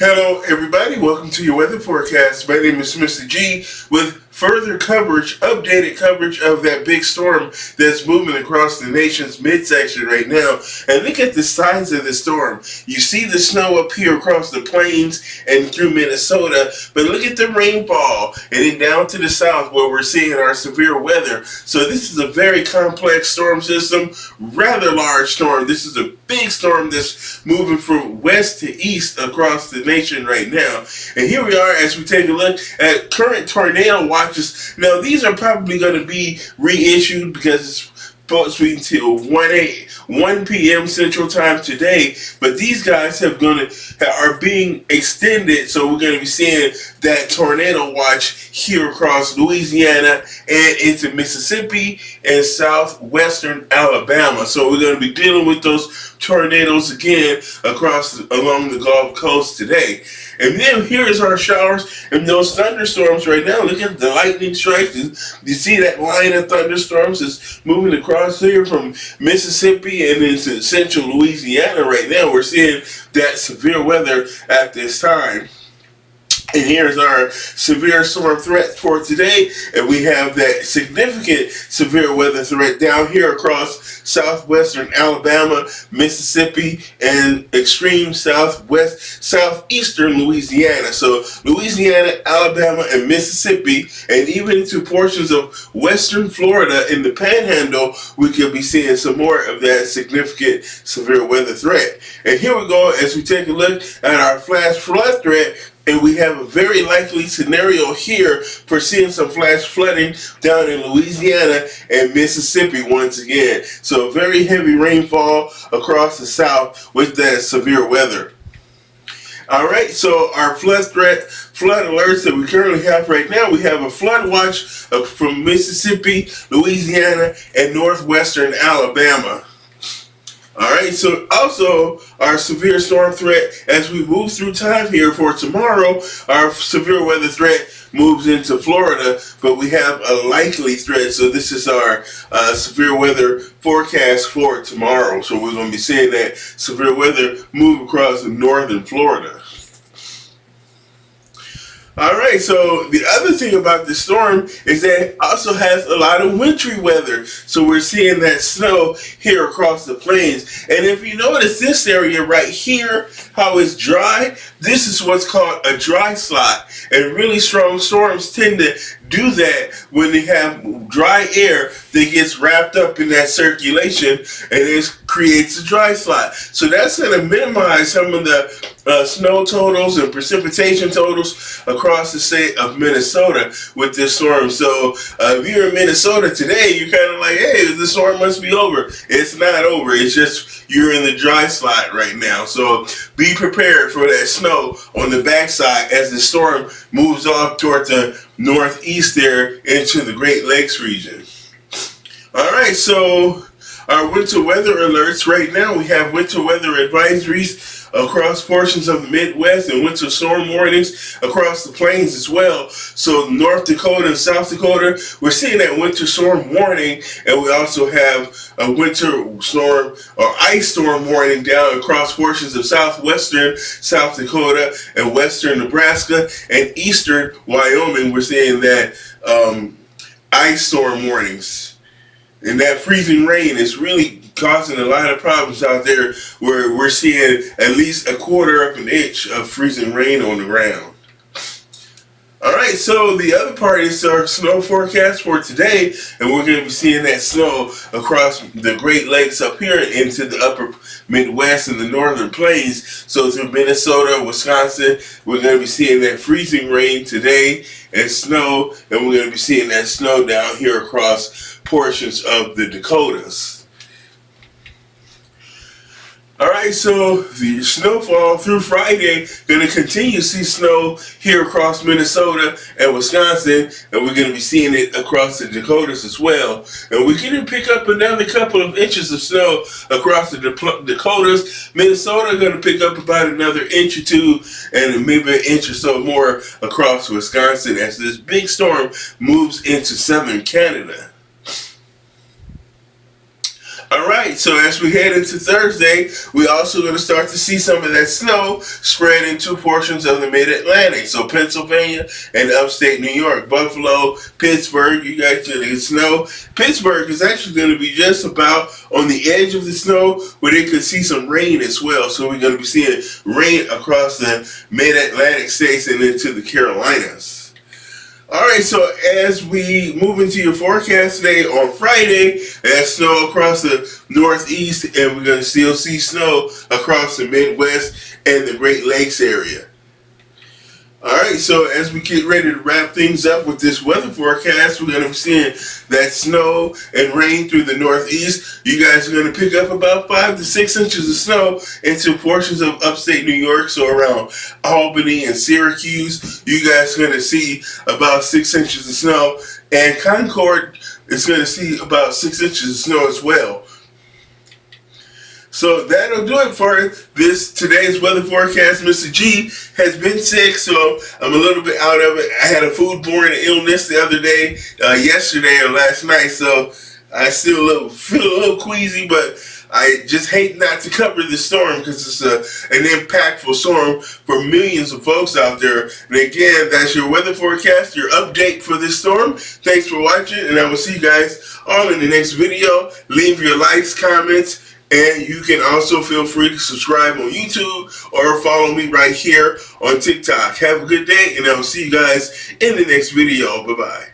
Hello, everybody. Welcome to your weather forecast. My name is Mr. G with further coverage, updated coverage of that big storm that's moving across the nation's midsection right now. And look at the size of the storm. You see the snow up here across the plains and through Minnesota, but look at the rainfall and then down to the south where we're seeing our severe weather. So this is a very complex storm system, rather large storm. This is a big storm that's moving from west to east across the nation right now. And here we are as we take a look at current tornado watches. Now these are probably going to be reissued because it's supposed to be until 1 p.m. Central Time today, but these guys are being extended, so we're going to be seeing that tornado watch here across Louisiana and into Mississippi and southwestern Alabama. So we're going to be dealing with those tornadoes again along the Gulf Coast today. And then here's our showers and those thunderstorms right now. Look at the lightning strikes. You see that line of thunderstorms is moving across here from Mississippi and into central Louisiana right now. We're seeing that severe weather at this time. And here's our severe storm threat for today. And we have that significant severe weather threat down here across southwestern Alabama, Mississippi, and extreme southeastern Louisiana. So Louisiana, Alabama, and Mississippi, and even into portions of western Florida in the Panhandle, we could be seeing some more of that significant severe weather threat. And here we go as we take a look at our flash flood threat. And we have a very likely scenario here for seeing some flash flooding down in Louisiana and Mississippi once again. So very heavy rainfall across the south with that severe weather. All right, so our flood alerts that we currently have right now, we have a flood watch from Mississippi, Louisiana, and northwestern Alabama. All right, so also our severe storm threat as we move through time here for tomorrow, our severe weather threat moves into Florida, but we have a likely threat. So this is our severe weather forecast for tomorrow. So we're going to be seeing that severe weather move across northern Florida. All right, so the other thing about the storm is that it also has a lot of wintry weather. So we're seeing that snow here across the plains. And if you notice this area right here, how it's dry, this is what's called a dry slot. And really strong storms tend to do that when they have dry air that gets wrapped up in that circulation, and it creates a dry slot. So that's going to minimize some of the snow totals and precipitation totals across the state of Minnesota with this storm. So if you're in Minnesota today, you're kind of like, hey, the storm must be over. It's not over. It's just you're in the dry slot right now. So be prepared for that snow on the backside as the storm moves off toward the northeast there into the Great Lakes region. All right, so our winter weather alerts right now, we have winter weather advisories across portions of the Midwest and winter storm warnings across the plains as well. So North Dakota and South Dakota, we're seeing that winter storm warning, and we also have a winter storm or ice storm warning down across portions of southwestern South Dakota and western Nebraska and eastern Wyoming. We're seeing that ice storm warnings. And that freezing rain is really causing a lot of problems out there where we're seeing at least a quarter of an inch of freezing rain on the ground. All right, so the other part is our snow forecast for today, and we're going to be seeing that snow across the Great Lakes up here into the upper Midwest and the northern plains. So through Minnesota, Wisconsin, we're going to be seeing that freezing rain today and snow, and we're going to be seeing that snow down here across portions of the Dakotas. All right, so the snowfall through Friday, going to continue to see snow here across Minnesota and Wisconsin, and we're going to be seeing it across the Dakotas as well. And we're going to pick up another couple of inches of snow across the Dakotas. Minnesota going to pick up about another inch or two, and maybe an inch or so more across Wisconsin as this big storm moves into southern Canada. Alright, so as we head into Thursday, we're also going to start to see some of that snow spread into portions of the Mid-Atlantic. So Pennsylvania and upstate New York, Buffalo, Pittsburgh, you guys are going to get snow. Pittsburgh is actually going to be just about on the edge of the snow where they could see some rain as well. So we're going to be seeing rain across the Mid-Atlantic states and into the Carolinas. Alright, so as we move into your forecast today on Friday, there's snow across the Northeast, and we're going to still see snow across the Midwest and the Great Lakes area. Alright, so as we get ready to wrap things up with this weather forecast, we're going to be seeing that snow and rain through the Northeast. You guys are going to pick up about 5 to 6 inches of snow into portions of upstate New York, so around Albany and Syracuse. You guys are going to see about 6 inches of snow, and Concord is going to see about 6 inches of snow as well. So that'll do it for today's weather forecast. Mr. G has been sick, so I'm a little bit out of it. I had a foodborne illness the other day, yesterday or last night, so I still feel a little queasy, but I just hate not to cover the storm because it's an impactful storm for millions of folks out there. And again, that's your weather forecast, your update for this storm. Thanks for watching, and I will see you guys all in the next video. Leave your likes, comments, and you can also feel free to subscribe on YouTube or follow me right here on TikTok. Have a good day, and I will see you guys in the next video. Bye-bye.